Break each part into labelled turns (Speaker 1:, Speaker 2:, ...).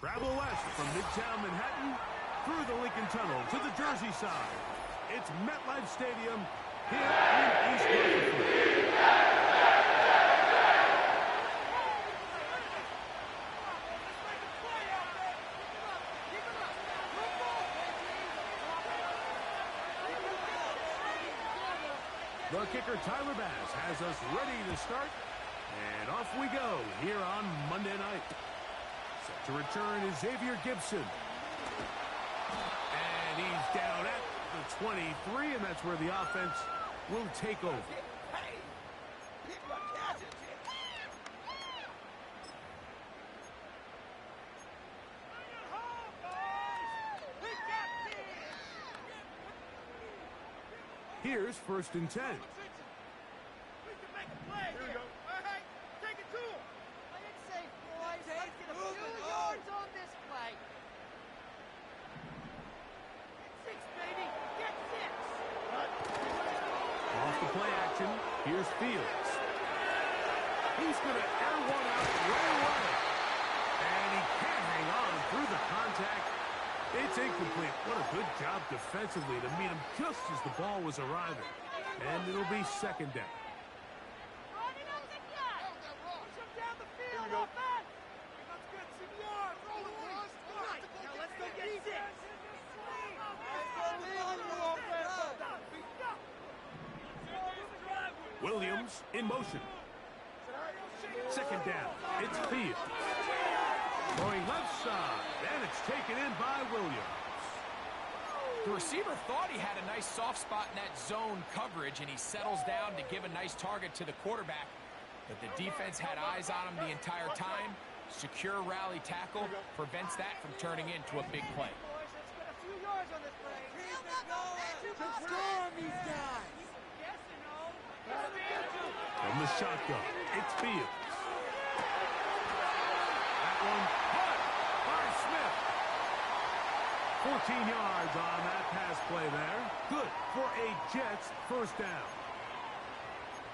Speaker 1: Travel west from Midtown Manhattan through the Lincoln Tunnel to the Jersey side. It's MetLife Stadium here in East Rutherford. The kicker, Tyler Bass, has us ready to start. And off we go here on Monday night. Set to return is Xavier Gibson. And he's down at the 23, and that's where the offense will take over. Here's 1st and 10.
Speaker 2: We can make a play. Here we go. All right, take it to him. Play it safe, boys. Let's get a few yards on this play. Get 6, baby. Get 6.
Speaker 1: Off the play action, here's Fields. He's going to air one out right away. And he can't hang on through the contact. It's incomplete. What a good job defensively to meet him just as the ball was arriving. And it'll be 2nd down.
Speaker 2: Run it up the gut. Push him down the field. Off that. That's good. 6 yards. Roll it, boys. All right, now let's go get 6.
Speaker 1: Williams in motion. 2nd down. It's Fields. Going left side, and it's taken in by Williams.
Speaker 3: The receiver thought he had a nice soft spot in that zone coverage, and he settles down to give a nice target to the quarterback. But the defense had eyes on him the entire time. Secure rally tackle prevents that from turning into a big play.
Speaker 2: Boys, let's get a few yards on this play. Keep it going. Score on these guys. Yes and no.
Speaker 1: From the shotgun, it's Fields. That one caught by Smith. 14 yards on that pass play there. Good for a Jets 1st down.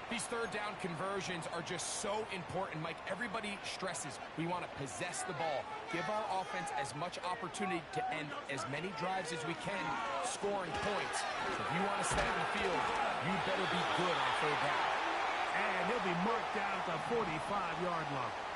Speaker 3: These 3rd down conversions are just so important, Mike. Everybody stresses we want to possess the ball, give our offense as much opportunity to end as many drives as we can, scoring points. So if you want to stay on the field, you better be good on 3rd down.
Speaker 1: And he'll be marked down at the 45-yard line.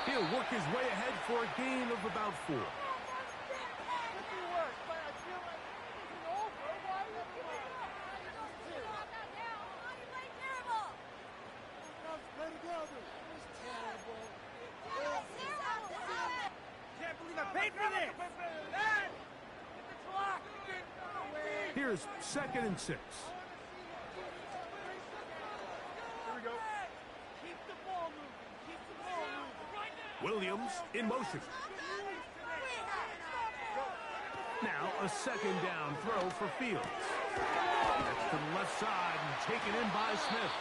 Speaker 1: He'll work his way ahead for a gain of about 4. Here's 2nd and 6. Williams in motion. Now a 2nd down throw for Fields. That's to the left side and taken in by Smith.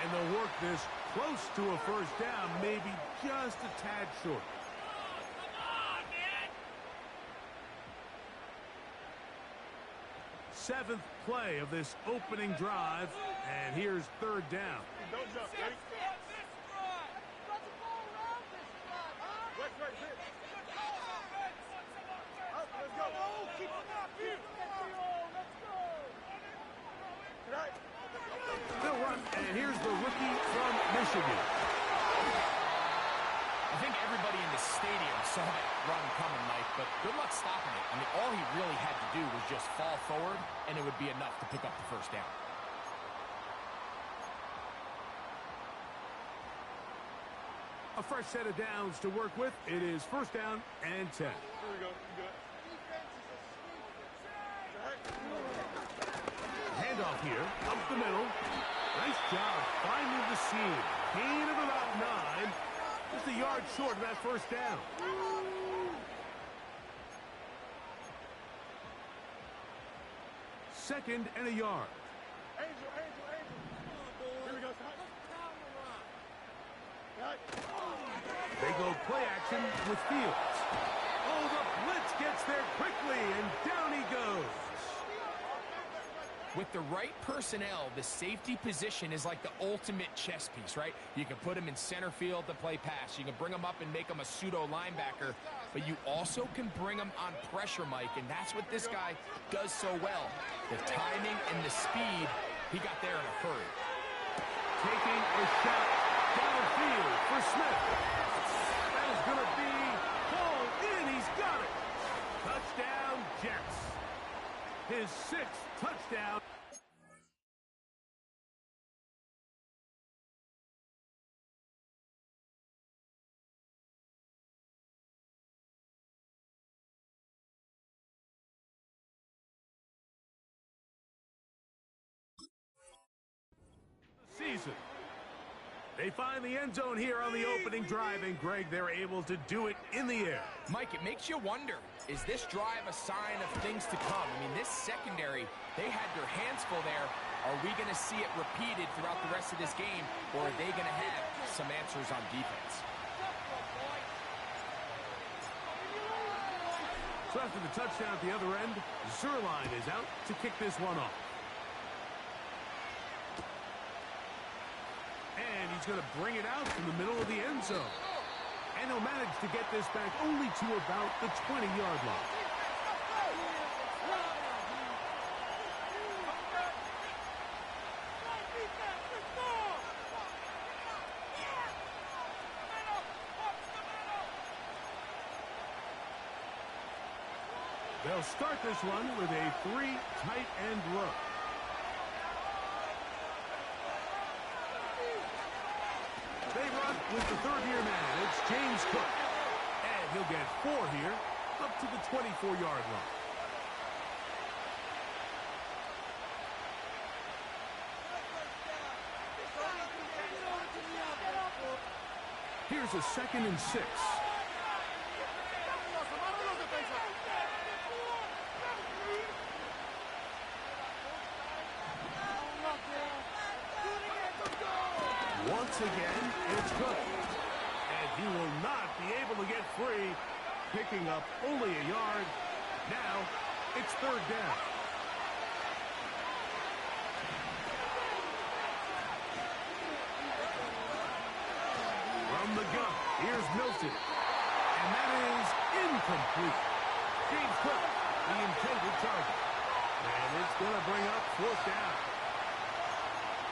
Speaker 1: And they'll work this close to a 1st down, maybe just a tad short. Seventh play of this opening drive, and here's 3rd down.
Speaker 2: Don't jump, ready?
Speaker 1: They'll run, and here's the rookie from Michigan.
Speaker 3: I think everybody in the stadium saw that run coming, Mike, but good luck stopping it. I mean, all he really had to do was just fall forward, and it would be enough to pick up the 1st down.
Speaker 1: A fresh set of downs to work with. It is 1st down and 10.
Speaker 2: Here we go. You good?
Speaker 1: Handoff here, up the middle. Nice job finding the seam. Gain of about 9. Just a yard short of that 1st down. 2nd and a yard.
Speaker 2: Angel. Here we go.
Speaker 1: They go play action with Fields. Oh, the blitz gets there quickly, and down he goes.
Speaker 3: With the right personnel, the safety position is like the ultimate chess piece, right? You can put him in center field to play pass. You can bring him up and make him a pseudo linebacker, but you also can bring him on pressure, Mike, and that's what this guy does so well. The timing and the speed, he got there in a hurry.
Speaker 1: Taking a shot downfield for Smith. That is going to be pulled in. He's got it. Touchdown, Jets. His 6th touchdown. Season. They find the end zone here on the opening drive, and Greg, they're able to do it in the air.
Speaker 3: Mike, it makes you wonder, is this drive a sign of things to come? I mean, this secondary, they had their hands full there. Are we going to see it repeated throughout the rest of this game, or are they going to have some answers on defense?
Speaker 1: So after the touchdown at the other end, Zerline is out to kick this one off. And he's going to bring it out from the middle of the end zone. And he'll manage to get this back only to about the 20-yard line. They'll start this one with a 3 tight end look. They run with the third-year man. It's James Cook. And he'll get 4 here, up to the 24-yard line. Here's a 2nd and 6. Once again, it's Cook. And he will not be able to get free, picking up only a yard. Now, it's 3rd down. From the gun, here's Milton. And that is incomplete. James Cook, the intended target. And it's going to bring up 4th down.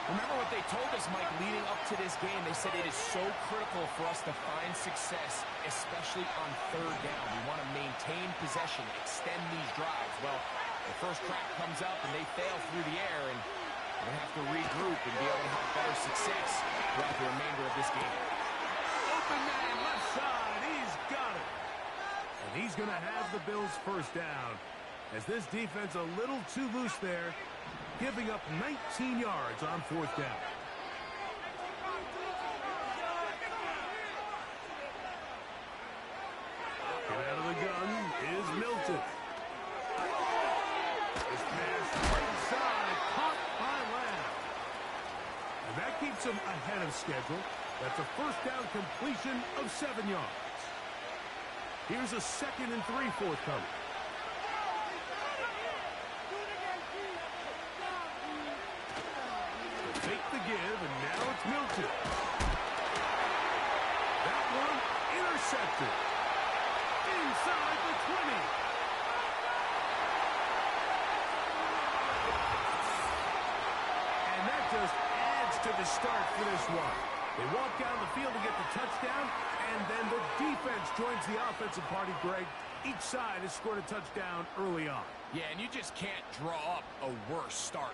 Speaker 3: Remember what they told us, Mike, leading up to this game. They said it is so critical for us to find success, especially on 3rd down. We want to maintain possession, extend these drives. Well, the first crack comes up and they fail through the air, and we're going to have to regroup and be able to have better success throughout the remainder of this game.
Speaker 1: Open man left side. He's got it. And he's going to have the Bills' 1st down, as this defense a little too loose there, giving up 19 yards on 4th down. Get out of the gun is Milton. This pass right side, caught by Lamb. And that keeps him ahead of schedule. That's a 1st down completion of 7 yards. Here's a 2nd and 3 forthcoming. Take the give, and now it's Milton. That one intercepted. Inside the 20. And that just adds to the start for this one. They walk down the field to get the touchdown, and then the defense joins the offensive party, Greg. Each side has scored a touchdown early on.
Speaker 3: Yeah, and you just can't draw up a worse start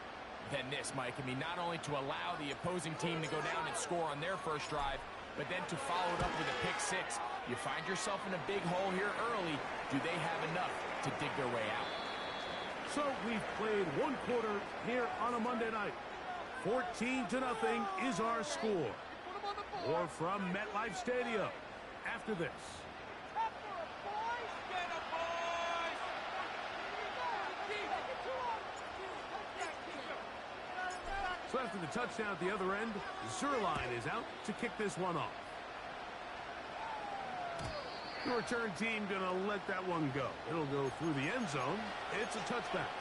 Speaker 3: than this, Mike. I mean, not only to allow the opposing team to go down and score on their first drive, but then to follow it up with a pick 6. You find yourself in a big hole here early. Do they have enough to dig their way out?
Speaker 1: So we've played 1 quarter here on a Monday night. 14-0 is our score. More from MetLife Stadium after this. So after the touchdown at the other end, Zerline is out to kick this one off. The return team going to let that one go. It'll go through the end zone. It's a touchback.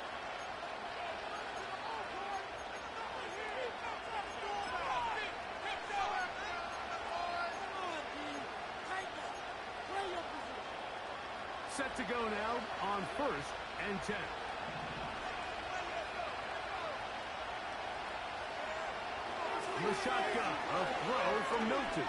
Speaker 1: Set to go now on 1st and 10. The shotgun, a throw from Milton.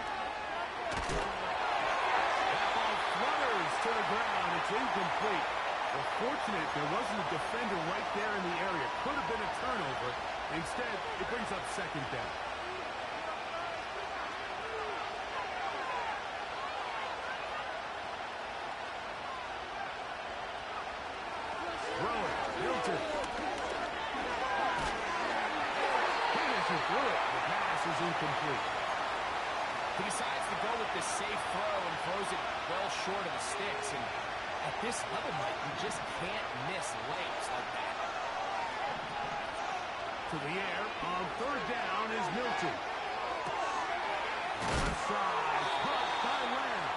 Speaker 1: That ball flutters to the ground. It's incomplete. Well, fortunate there wasn't a defender right there in the area. Could have been a turnover. Instead, it brings up 2nd down. Throwing, Milton. He threw it. The pass is incomplete.
Speaker 3: He decides to go with the safe throw and throws it well short of the sticks. And at this level, Mike, you just can't miss layups like that.
Speaker 1: To the air on 3rd down is Milton. Left side, caught by Lamb.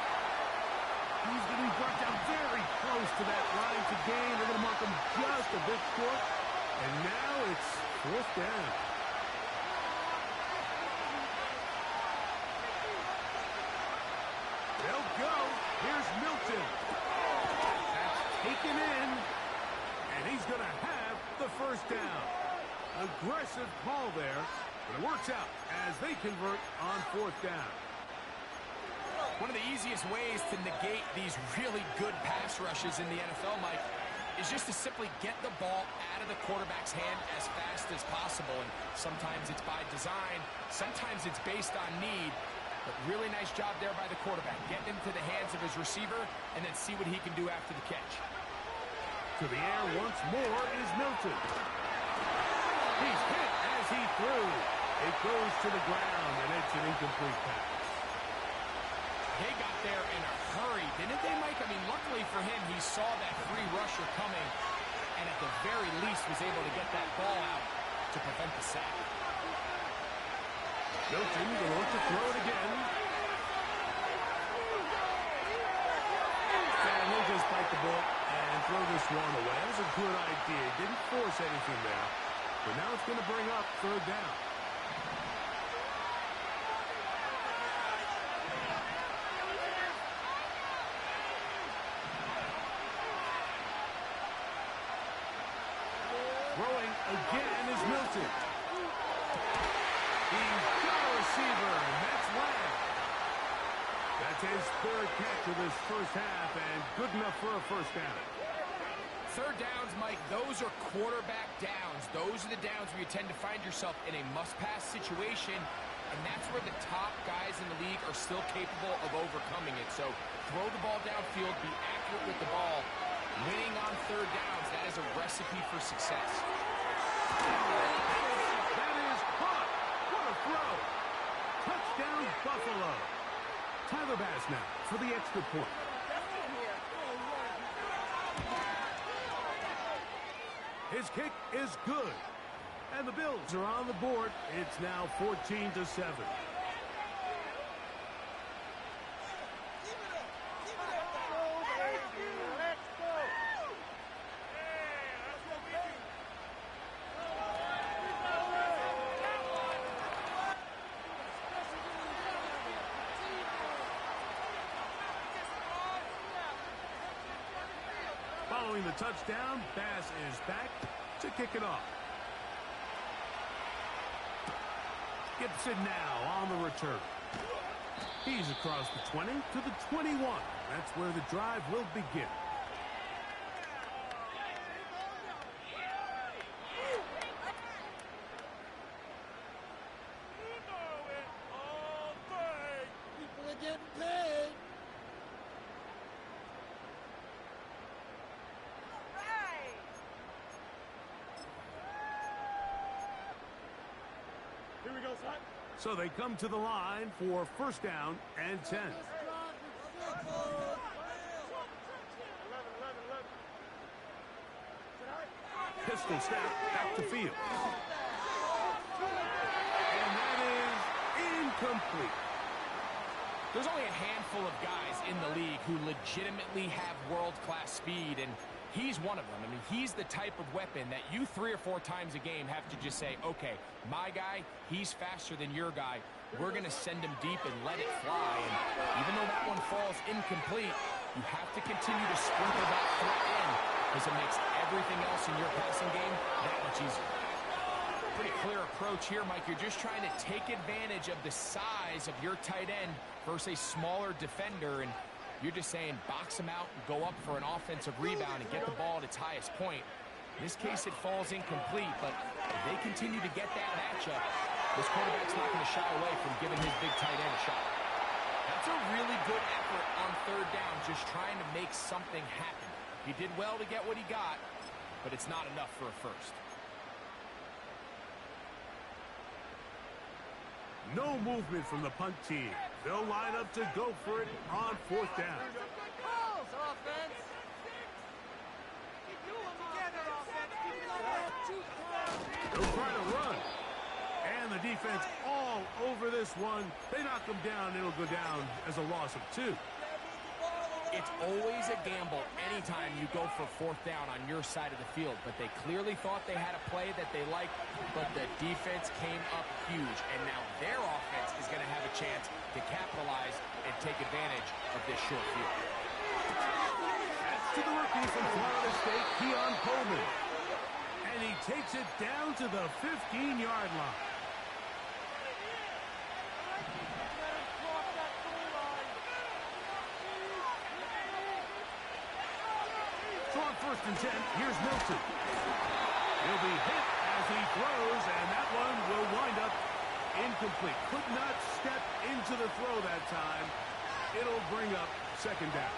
Speaker 1: He's going to be brought down very close to that line to gain. They're going to mark him just a bit short. And now it's 4th down. They'll go. Here's Milton. That's taken in. And he's going to have the 1st down. Aggressive call there. But it works out as they convert on 4th down.
Speaker 3: One of the easiest ways to negate these really good pass rushes in the NFL, Mike, is just to simply get the ball out of the quarterback's hand as fast as possible. And sometimes it's by design. Sometimes it's based on need. But really nice job there by the quarterback. Getting into the hands of his receiver and then see what he can do after the catch.
Speaker 1: To the air once more is Milton. He's hit as he threw. It goes to the ground, and it's an incomplete pass.
Speaker 3: They got there in a hurry, didn't they, Mike? I mean, luckily for him, he saw that free rusher coming and at the very least was able to get that ball out to prevent the sack.
Speaker 1: Milton going to look to throw it again. And he'll just bite the bullet and throw this one away. That was a good idea. He didn't force anything there. But now it's going to bring up 3rd down. Throwing again is Milton. He's got a receiver, and that's Lamb. That's his 3rd catch of this 1st half, and good enough for a 1st down.
Speaker 3: 3rd downs, Mike, those are quarterback downs. Those are the downs where you tend to find yourself in a must-pass situation, and that's where the top guys in the league are still capable of overcoming it. So throw the ball downfield, be accurate with the ball. Winning on 3rd downs, that is a recipe for success.
Speaker 1: That is caught. What a throw. Touchdown, Buffalo. Tyler Bass now for the extra point. His kick is good. And the Bills are on the board. It's now 14-7. Following the touchdown, Bass is back to kick it off. Gibson now on the return. He's across the 20 to the 21. That's where the drive will begin.
Speaker 2: People are getting paid. Here we go, son.
Speaker 1: So they come to the line for 1st down and 10. Pistol snap back to field. incomplete.
Speaker 3: There's only a handful of guys in the league who legitimately have world-class speed, and he's one of them. I mean, he's the type of weapon that you 3 or 4 times a game have to just say, okay, my guy, he's faster than your guy. We're going to send him deep and let it fly. And even though that one falls incomplete, you have to continue to sprinkle that threat in because it makes everything else in your passing game that much easier. Pretty clear approach here, Mike. You're just trying to take advantage of the size of your tight end versus a smaller defender, and you're just saying box him out and go up for an offensive rebound and get the ball at its highest point. In this case, it falls incomplete, but if they continue to get that matchup, this quarterback's not going to shy away from giving his big tight end a shot. That's a really good effort on 3rd down, just trying to make something happen. He did well to get what he got, but it's not enough for a first.
Speaker 1: No movement from the punt team. They'll line up to go for it on 4th down.
Speaker 2: Calls, offense. Keep doing together, offense. Keep it up.
Speaker 1: They'll try to run. And the defense all over this one. They knock them down. It'll go down as a loss of 2.
Speaker 3: It's always a gamble anytime you go for 4th down on your side of the field, but they clearly thought they had a play that they liked, but the defense came up huge, and now their offense is going to have a chance to capitalize and take advantage of this short field.
Speaker 1: That's to the rookie from Florida State, Keon Coleman. And he takes it down to the 15-yard line. So on 1st and 10, here's Milton. He'll be hit as he throws, and that one will wind up incomplete. Could not step into the throw that time. It'll bring up 2nd down.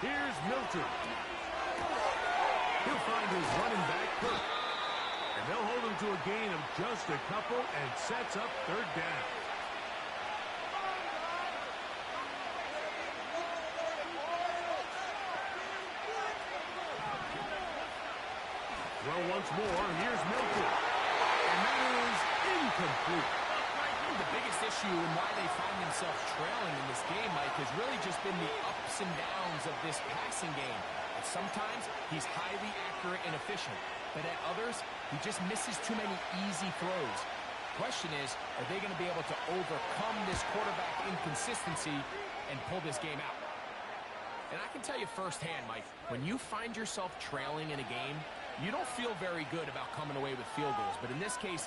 Speaker 1: Here's Milton. He'll find his running back, Kirk. And they'll hold him to a gain of just a couple and sets up 3rd down. Throw once more. Here's Milton. And that is incomplete.
Speaker 3: The biggest issue and why they find themselves trailing in this game, Mike, has really just been the ups and downs of this passing game. And sometimes he's highly accurate and efficient, but at others, he just misses too many easy throws. Question is, are they going to be able to overcome this quarterback inconsistency and pull this game out? And I can tell you firsthand, Mike, when you find yourself trailing in a game, you don't feel very good about coming away with field goals. But in this case,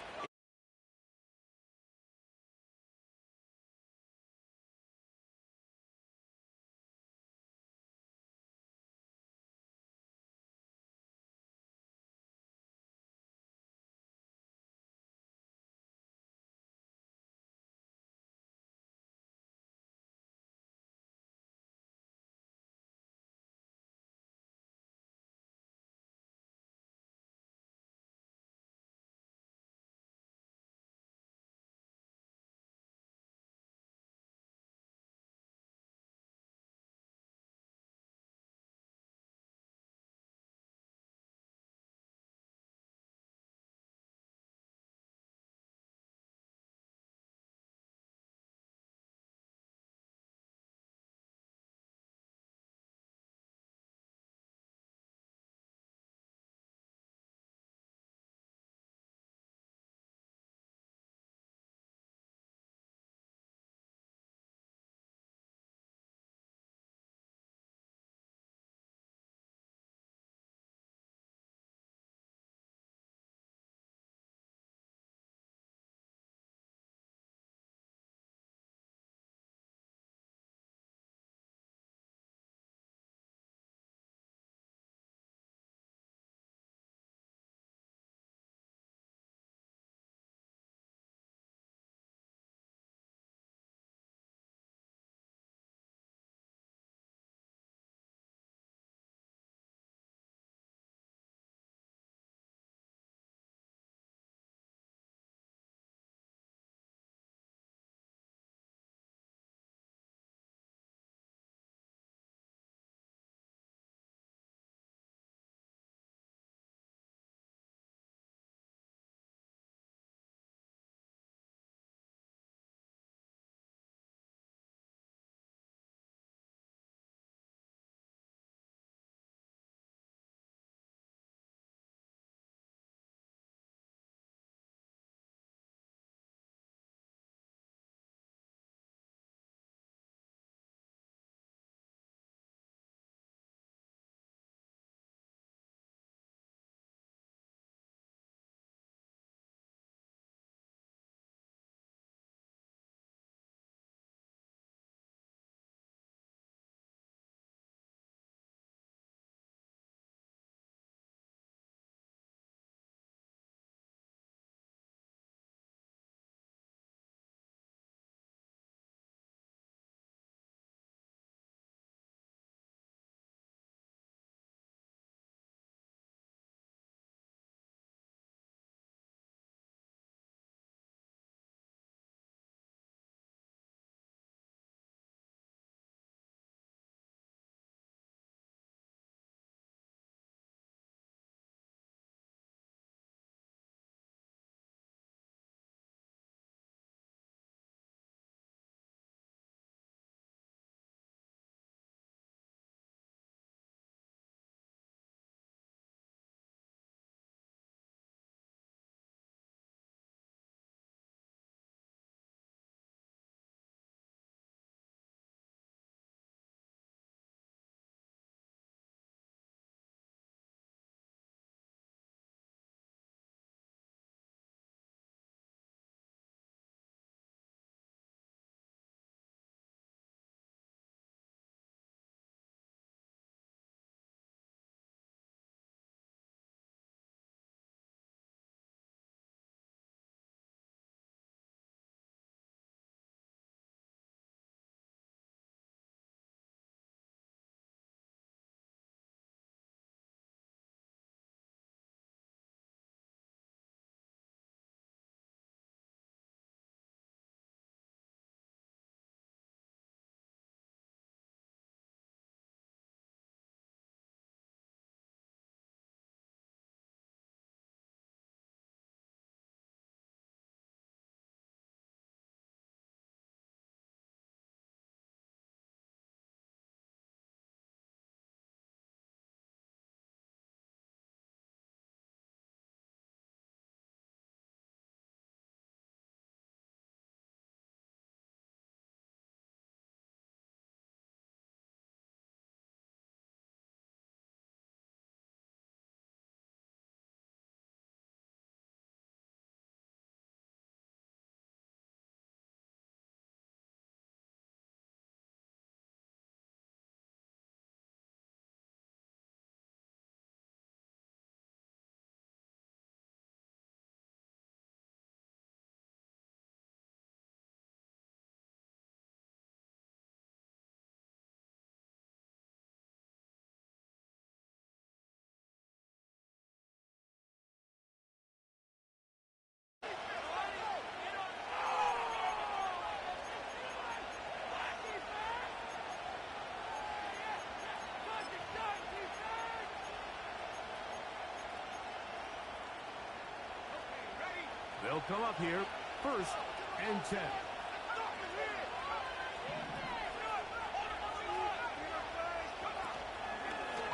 Speaker 1: come up here, 1st and 10.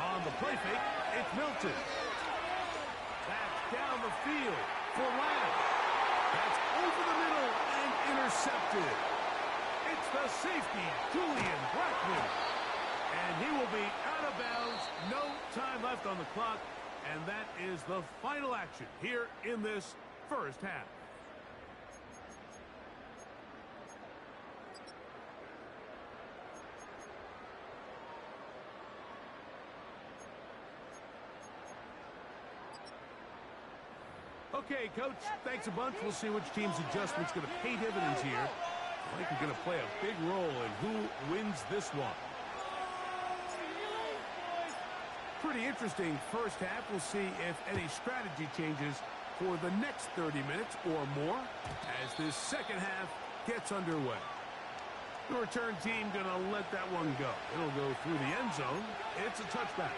Speaker 1: On the play fake, it's Milton. That's down the field for Lamb. That's over the middle and intercepted. It's the safety, Julian Blackman. And he will be out of bounds. No time left on the clock. And that is the final action here in this first half. Okay, Coach, thanks a bunch. We'll see which team's adjustment's going to pay dividends here. I think we're going to play a big role in who wins this one. Pretty interesting first half. We'll see if any strategy changes for the next 30 minutes or more as this second half gets underway. The return team going to let that one go. It'll go through the end zone. It's a touchback.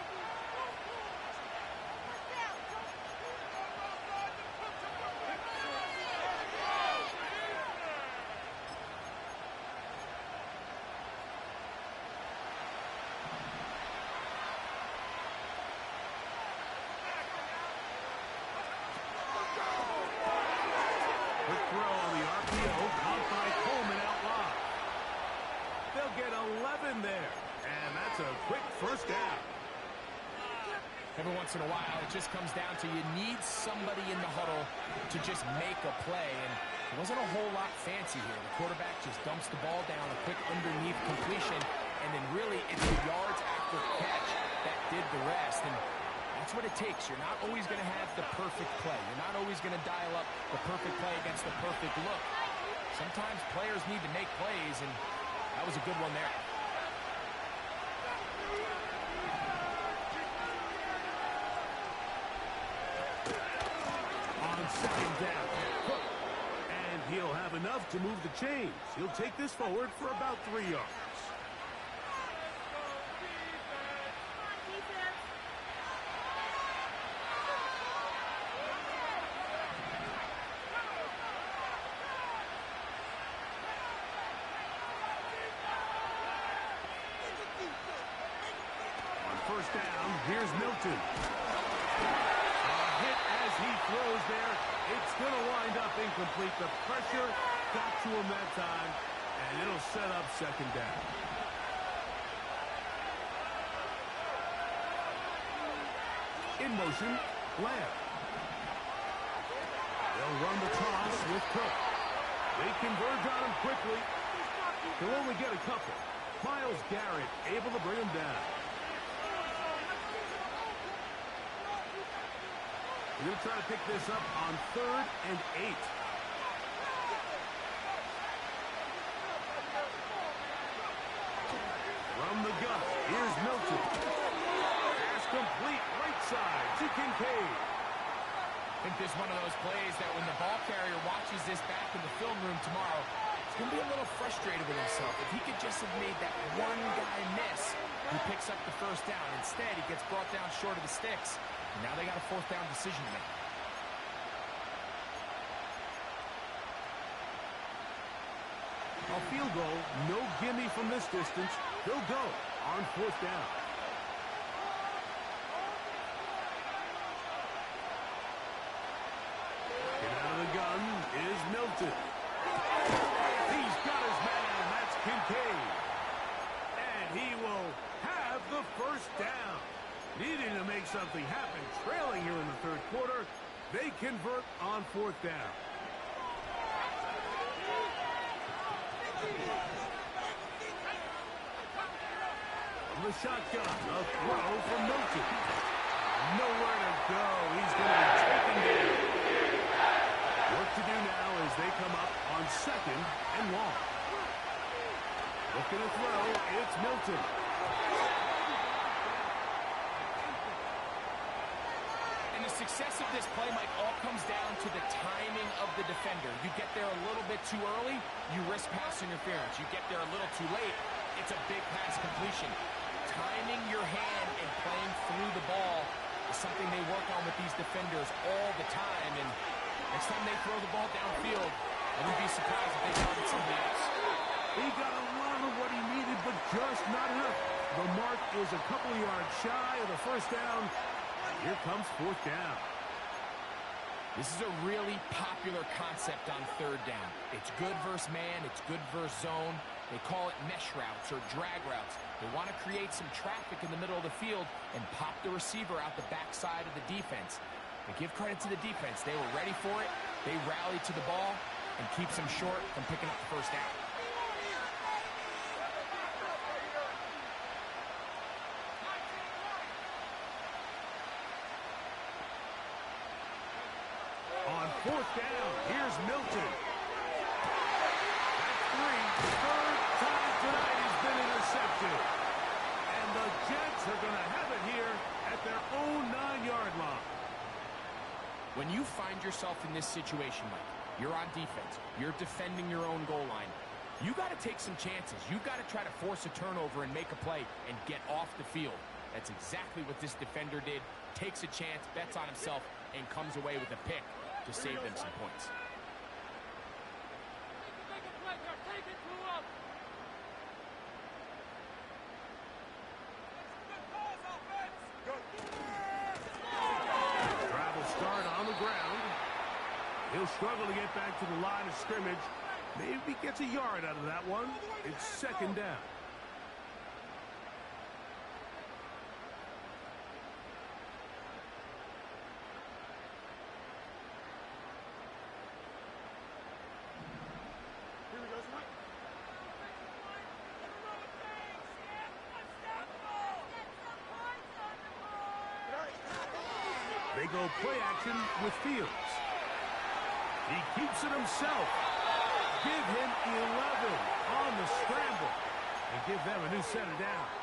Speaker 1: There, and that's a quick first down.
Speaker 3: Every once in a while, it just comes down to you need somebody in the huddle to just make a play, and it wasn't a whole lot fancy here. The quarterback just dumps the ball down, a quick underneath completion, and then really it's the yards after catch that did the rest, and that's what it takes. You're not always going to have the perfect play. You're not always going to dial up the perfect play against the perfect look. Sometimes players need to make plays, and that was a good one there.
Speaker 1: Second down. And he'll have enough to move the chains. He'll take this forward for about 3 yards. On first down, here's Milton. He throws there. It's going to wind up incomplete. The pressure got to him that time, and it'll set up second down. In motion, Lamb. They'll run the toss with Cook. They converge on him quickly. He'll only get a couple. Myles Garrett able to bring him down. We're going to try to pick this up on 3rd and 8. From the gun, here's Milton. Pass complete, right side to Kincaid.
Speaker 3: I think this is one of those plays that when the ball carrier watches this back in the film room tomorrow, he's going to be a little frustrated with himself. If he could just have made that one guy miss, he picks up the first down. Instead, he gets brought down short of the sticks. Now they got a 4th down decision to make.
Speaker 1: A field goal, no gimme from this distance. He'll go on 4th down. Get out of the gun is Milton. He's got his man. That's Kincaid. And he will have the first down. Needing to make something happen, trailing here in the 3rd quarter. They convert on 4th down. From the shotgun, a throw from Milton. Nowhere to go. He's going to be taken down. Work to do now as they come up on 2nd and long. Looking to throw, it's Milton.
Speaker 3: And the success of this play, Mike, all comes down to the timing of the defender. You get there a little bit too early, you risk pass interference. You get there a little too late, it's a big pass completion. Timing your hand and playing through the ball is something they work on with these defenders all the time. And Next time they throw the ball downfield, I wouldn't be surprised if they target somebody else.
Speaker 1: He got a lot of what he needed, but just not enough. The mark is a couple of yards shy of the first down. Here comes fourth down.
Speaker 3: This is a really popular concept on third down. It's good versus man. It's good versus zone. They call it mesh routes or drag routes. They want to create some traffic in the middle of the field and pop the receiver out the backside of the defense. But give credit to the defense. They were ready for it. They rallied to the ball and keeps them short from picking up the first down.
Speaker 1: On fourth down, here's Milton. That's three. Third time tonight he's been intercepted. And the Jets are going to have it here at their own 9-yard line.
Speaker 3: When you find yourself in this situation, Mike, you're on defense, you're defending your own goal line, you got to take some chances. You got to try to force a turnover and make a play and get off the field. That's exactly what this defender did. Takes a chance, bets on himself, and comes away with a pick to save them some points.
Speaker 1: Travel start on the ground. He'll struggle to get back to the line of scrimmage. Maybe gets a yard out of that one. It's second down. They go play action with Fields. He keeps it himself. Give him 11 on the scramble and give them a new set of downs.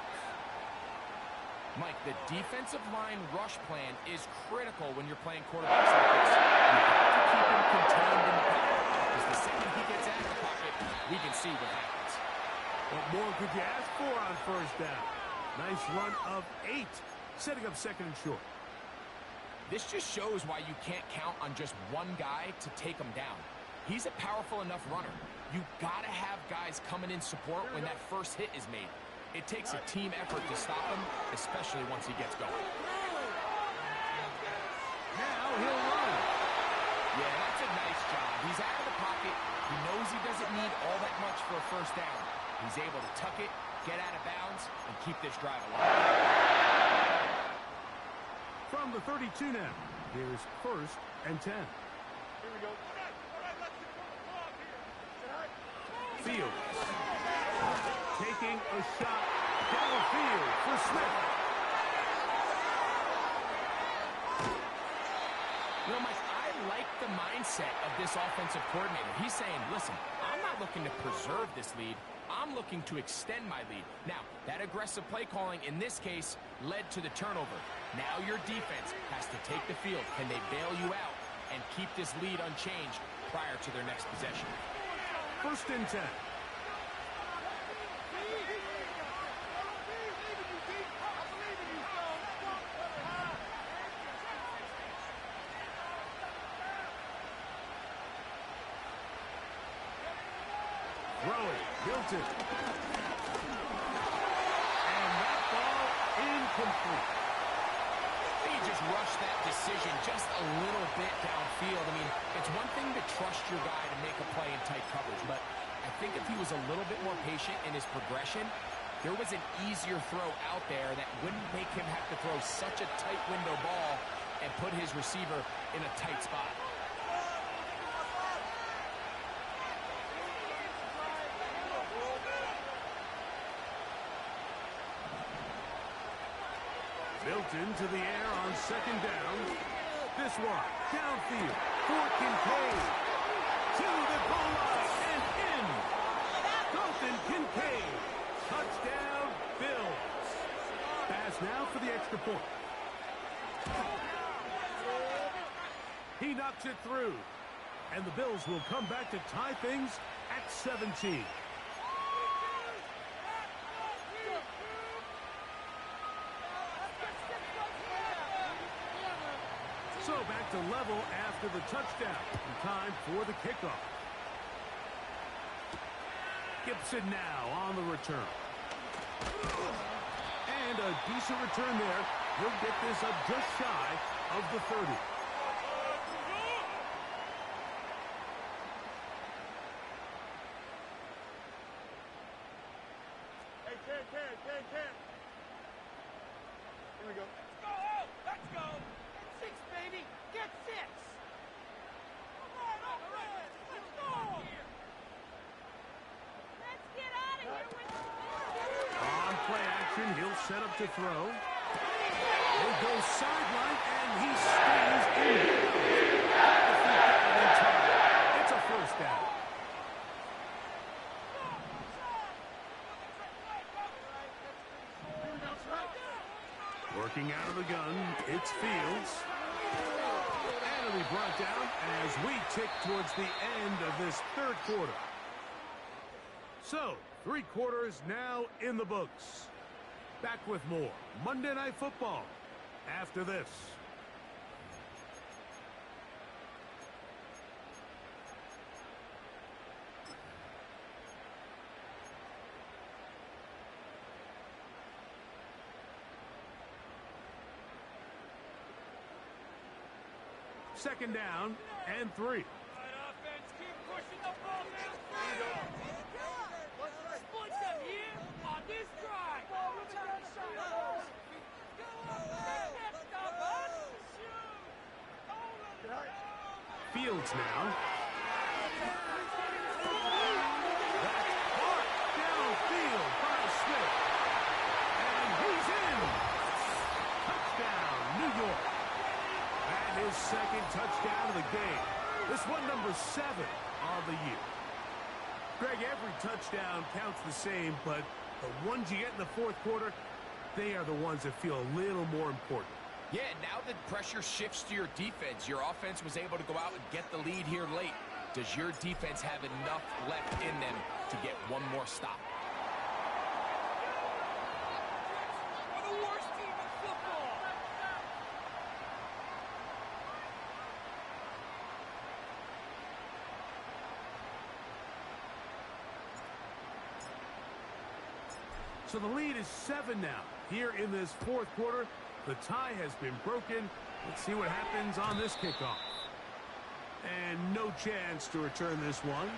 Speaker 3: Mike, the defensive line rush plan is critical when you're playing quarterbacks like this. You have to keep him contained in the pocket, because the second he gets out of the pocket, we can see what happens.
Speaker 1: What more could you ask for on first down? Nice run of 8, setting up second and short.
Speaker 3: This just shows why you can't count on just one guy to take him down. He's a powerful enough runner. You gotta have guys coming in support when that first hit is made. It takes a team effort to stop him, especially once he gets going.
Speaker 1: Now he'll run.
Speaker 3: Yeah, that's a nice job. He's out of the pocket. He knows he doesn't need all that much for a first down. He's able to tuck it, get out of bounds, and keep this drive alive.
Speaker 1: From the 32 now, here's first and 10.
Speaker 2: Here we go. All right, let's get the ball here.
Speaker 1: Fields taking a shot downfield for Smith.
Speaker 3: You know, Mike, I like the mindset of this offensive coordinator. He's saying, listen, I'm not looking to preserve this lead. I'm looking to extend my lead. Now, that aggressive play calling in this case led to the turnover. Now your defense has to take the field. Can they bail you out and keep this lead unchanged prior to their next possession?
Speaker 1: First and 10. Throwing, Milton. And that ball incomplete.
Speaker 3: He just rushed that decision just a little bit downfield. I mean, it's one thing to trust your guy to make a play in tight coverage, but I think if he was a little bit more patient in his progression, there was an easier throw out there that wouldn't make him have to throw such a tight window ball and put his receiver in a tight spot.
Speaker 1: Milton to the air on second down. This one, downfield, for Kincaid. To the goal line and in. Dalton Kincaid. Touchdown, Bills. Pass now for the extra point. He knocks it through. And the Bills will come back to tie things at 17. So back to level after the touchdown. In time for the kickoff. Gibson now on the return. And a decent return there. He'll get this up just shy of the 30.
Speaker 2: Hey, here we go. Let's go. Get 6, baby. Get 6. Come on, let's go. Let's get out of here with the
Speaker 1: On play action, he'll set up to throw. He goes sideline, and he stays in. It's a first down. Working out of the gun, it's Fields. And it'll be brought down as we tick towards the end of this third quarter. So, 3 quarters now in the books. Back with more Monday Night Football after this. Second down and 3.
Speaker 2: offense, keep pushing the ball down. Split them here on this drive.
Speaker 1: Fields now. That's hard downfield by Smith. And he's in. Touchdown, New York. And his second touchdown of the game. This one number 7 of the year. Greg, every touchdown counts the same, but the ones you get in the fourth quarter, they are the ones that feel a little more important.
Speaker 3: Yeah, now that pressure shifts to your defense, your offense was able to go out and get the lead here late. Does your defense have enough left in them to get one more stop?
Speaker 2: We're the worst team in football.
Speaker 1: So the lead is 7 now. Here in this fourth quarter, the tie has been broken. Let's see what happens on this kickoff. And no chance to return this one.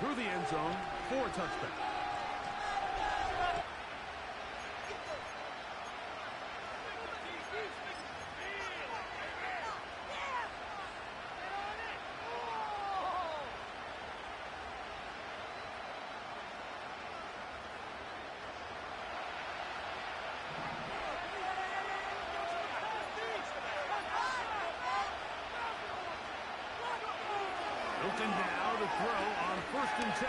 Speaker 1: Through the end zone for a touchback. Hilton now to throw on 1st and 10.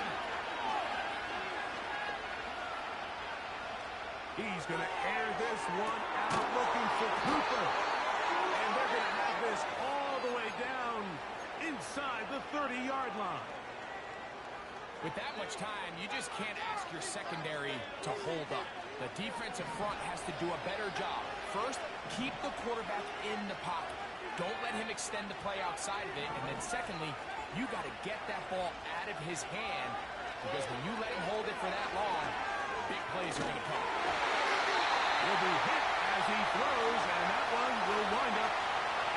Speaker 1: He's going to air this one out looking for Cooper. And they're going to have this all the way down inside the 30-yard line.
Speaker 3: With that much time, you just can't ask your secondary to hold up. The defensive front has to do a better job. First, keep the quarterback in the pocket. Don't let him extend the play outside of it. And then secondly, you got to get that ball out of his hand, because when you let him hold it for that long, big plays are going to come.
Speaker 1: Will be hit as he throws, and that one will wind up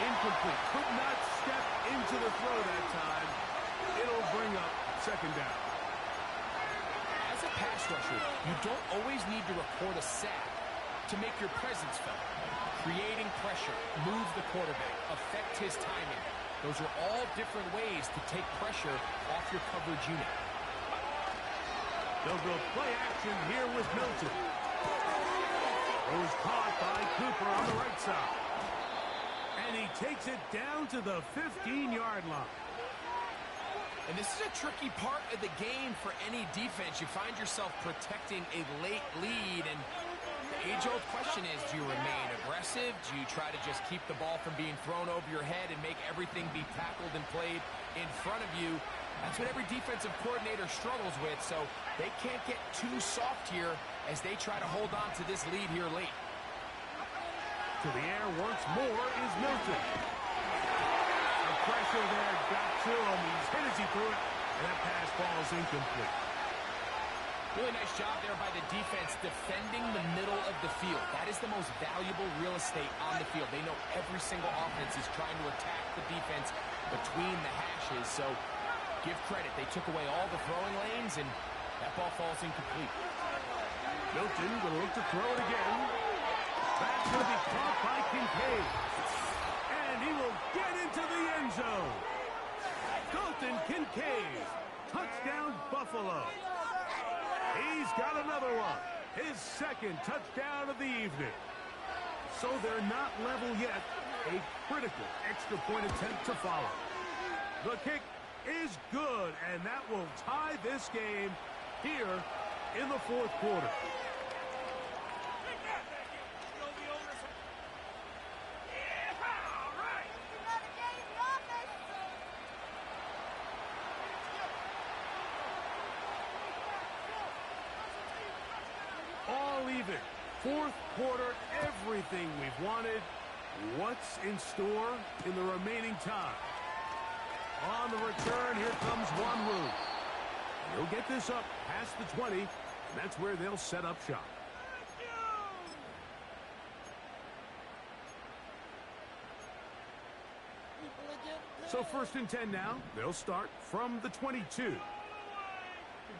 Speaker 1: incomplete. Could not step into the throw that time. It'll bring up 2nd down.
Speaker 3: As a pass rusher, you don't always need to record a sack to make your presence felt. Creating pressure, move the quarterback, affect his timing. Those are all different ways to take pressure off your coverage unit.
Speaker 1: They'll go play action here with Milton. Was caught by Cooper on the right side. And he takes it down to the 15-yard line.
Speaker 3: And this is a tricky part of the game for any defense. You find yourself protecting a late lead, and the age-old question is, do you remain aggressive? Do you try to just keep the ball from being thrown over your head and make everything be tackled and played in front of you? That's what every defensive coordinator struggles with, so they can't get too soft here as they try to hold on to this lead here late.
Speaker 1: To the air once more is Milton. pressure there got to him. He's hit as he threw it, and that pass ball is incomplete.
Speaker 3: Really nice job there by the defense defending the middle of the field. That is the most valuable real estate on the field. They know every single offense is trying to attack the defense between the hashes, so give credit. They took away all the throwing lanes, and that ball falls incomplete.
Speaker 1: Milton will look to throw it again. That's going to be caught by Kincaid. And he will get into the end zone. Dalton Kincaid. Touchdown, Buffalo. He's got another one. His second touchdown of the evening. So they're not level yet. A critical extra point attempt to follow. The kick is good, and that will tie this game here in the fourth quarter. All even. Fourth quarter, everything we've wanted. What's in store in the remaining time? On the return, here comes Wanwu. He'll get this up past the 20, and that's where they'll set up shop. So 1st and 10 now. They'll start from the 22.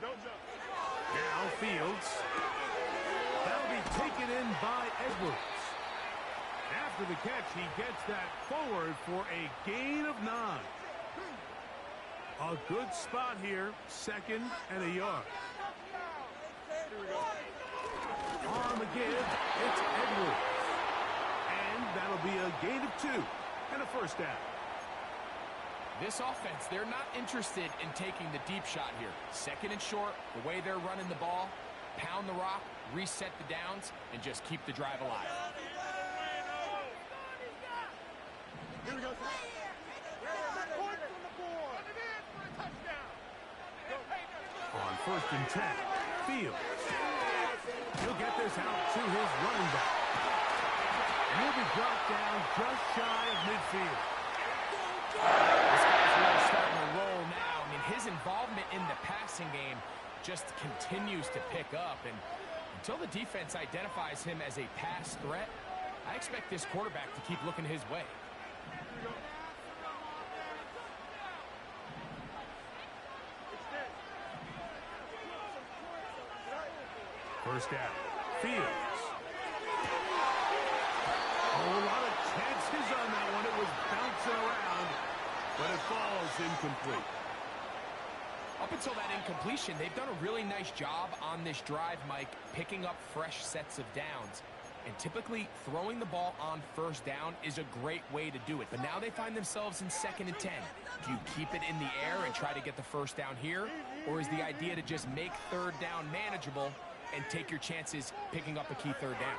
Speaker 1: Now Fields. That'll be taken in by Edwards. After the catch, he gets that forward for a gain of 9. A good spot here, 2nd and a yard. On the give, it's Edwards. And that'll be a gain of 2 and a first down.
Speaker 3: This offense, they're not interested in taking the deep shot here. 2nd and short, the way they're running the ball, pound the rock, reset the downs, and just keep the drive alive.
Speaker 2: Here we go.
Speaker 1: On 1st and 10, Fields. He'll get this out to his running back. And he'll be brought down just shy of midfield.
Speaker 3: This guy's really starting to roll now. I mean, his involvement in the passing game just continues to pick up. And until the defense identifies him as a pass threat, I expect this quarterback to keep looking his way.
Speaker 1: First down, Fields. A lot of chances on that one. It was bouncing around, but it falls incomplete.
Speaker 3: Up until that incompletion, they've done a really nice job on this drive, Mike, picking up fresh sets of downs. And typically, throwing the ball on 1st down is a great way to do it. But now they find themselves in 2nd and 10. Do you keep it in the air and try to get the 1st down here? Or is the idea to just make 3rd down manageable and take your chances picking up a key 3rd down?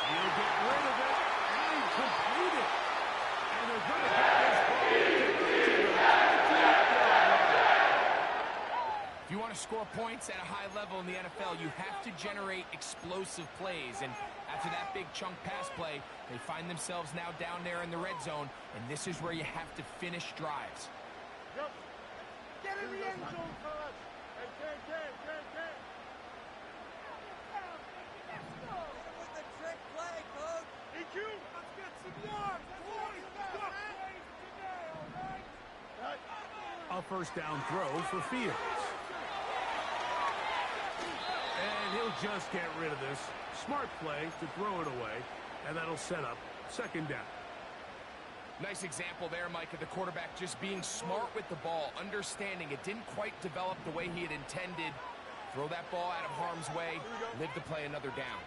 Speaker 1: He'll get rid of it and complete it. And they're going to get this ball.
Speaker 3: If you want to score points at a high level in the NFL, you have to generate explosive plays. And after that big chunk pass play, they find themselves now down there in the red zone. And this is where you have to finish drives.
Speaker 2: Get in the end zone, fellas. Get. With the trick play, coach. EQ. Let's get some yards.
Speaker 1: A 1st down throw for Fields. And he'll just get rid of this. Smart play to throw it away. And that'll set up 2nd down.
Speaker 3: Nice example there, Mike, of the quarterback just being smart with the ball, understanding it didn't quite develop the way he had intended. Throw that ball out of harm's way, live to play another down.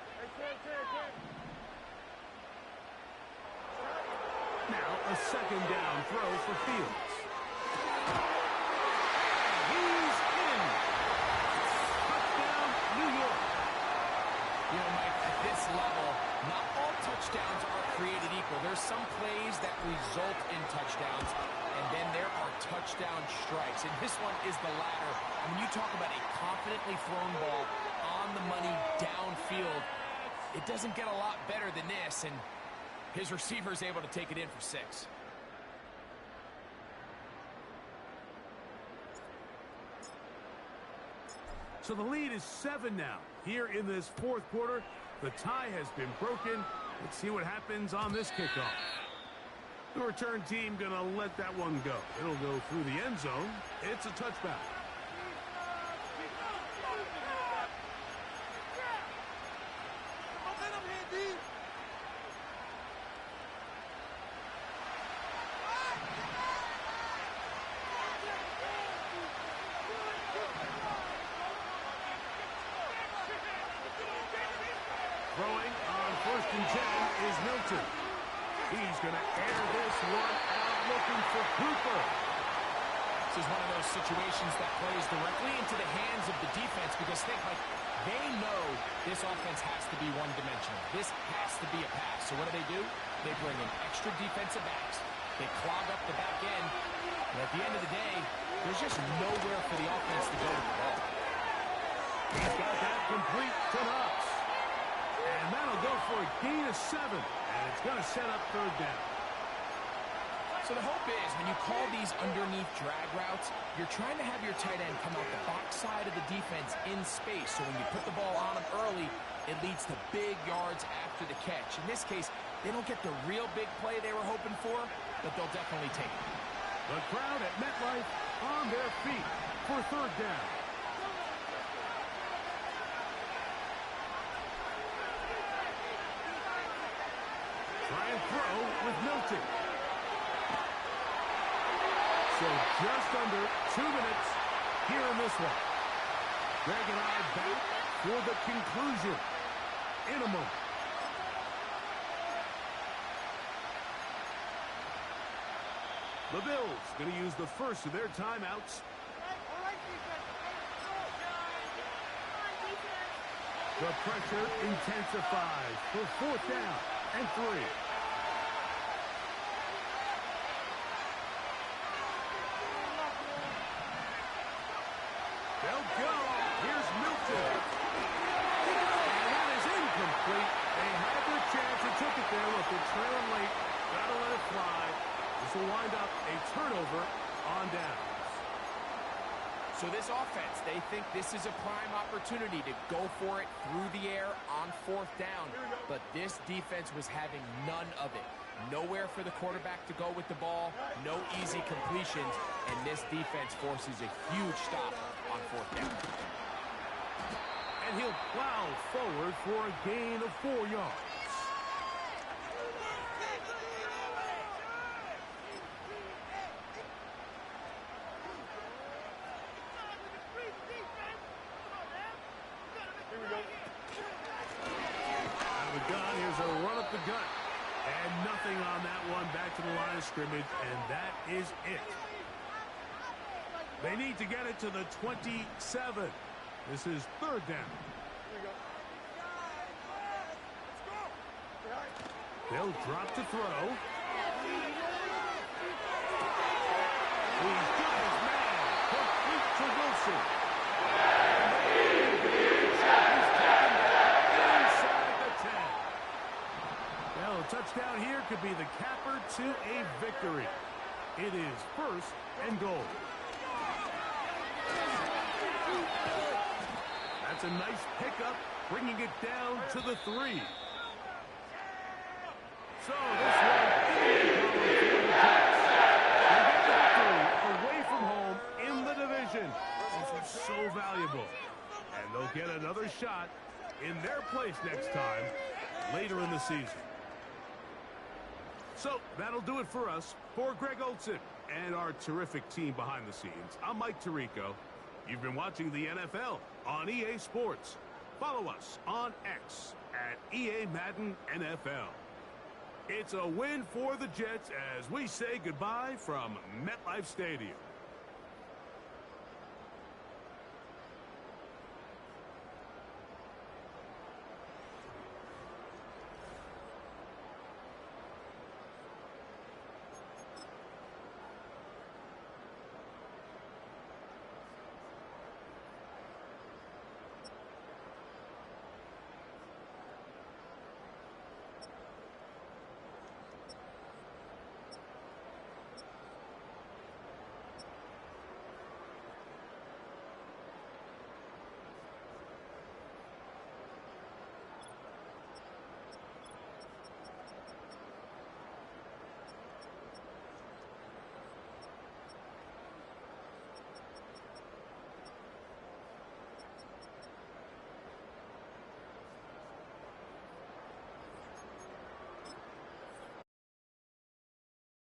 Speaker 1: Now a 2nd down throw for Fields. He's in. Touchdown, New York.
Speaker 3: You know, Mike, at this level, not all touchdowns are created equal. There's some plays that result in touchdowns, and then there are touchdown strikes. And this one is the latter. And when you talk about a confidently thrown ball on the money downfield, It doesn't get a lot better than this, and his receiver is able to take it in for 6.
Speaker 1: So the lead is 7 now. Here in this fourth quarter, the tie has been broken. Let's see what happens on this kickoff. The return team going to let that one go. It'll go through the end zone. It's a touchback. Throwing on 1st and 10 is Milton. He's going to air this one out looking for Cooper.
Speaker 3: This is one of those situations that plays directly into the hands of the defense because they know this offense has to be one-dimensional. This has to be a pass. So what do? They bring in extra defensive backs. They clog up the back end. And at the end of the day, there's just nowhere for the offense to go with the ball.
Speaker 1: He's got that complete to Knox. And that'll go for a gain of 7. And it's going to set up 3rd down.
Speaker 3: So the hope is when you call these underneath drag routes, you're trying to have your tight end come out the backside of the defense in space. So when you put the ball on him early, it leads to big yards after the catch. In this case, they don't get the real big play they were hoping for, but they'll definitely take it.
Speaker 1: The crowd at MetLife on their feet for 3rd down. Try and throw with Milton. So just under 2 minutes here in this one. Greg and I back for the conclusion in a moment. The Bills going to use the first of their timeouts. The pressure intensifies for 4th down and 3. They'll go. Here's Milton. And that is incomplete. They had their chance and took it there. Look, they're trailing late. Gotta let it fly. This will wind up a turnover on downs.
Speaker 3: So this offense, they think this is a prime opportunity to go for it through the air on 4th down. But this defense was having none of it. Nowhere for the quarterback to go with the ball. No easy completions. And this defense forces a huge stop on 4th down.
Speaker 1: And he'll plow forward for a gain of 4 yards. Here's a run up the gut. And nothing on that one. Back to the line of scrimmage. And that is it. They need to get it to the 27. This is 3rd down. They'll drop to throw. He's got his man. Complete to Wilson. A touchdown here could be the capper to a victory. It is 1st and goal. That's a nice pickup, bringing it down to the 3. So this one is the Jets. They get the victory away from home in the division. This is so valuable. And they'll get another shot in their place next time later in the season. So that'll do it for us. For Greg Olsen and our terrific team behind the scenes, I'm Mike Tirico. You've been watching the NFL on EA Sports. Follow us on X at EA Madden NFL. It's a win for the Jets as we say goodbye from MetLife Stadium.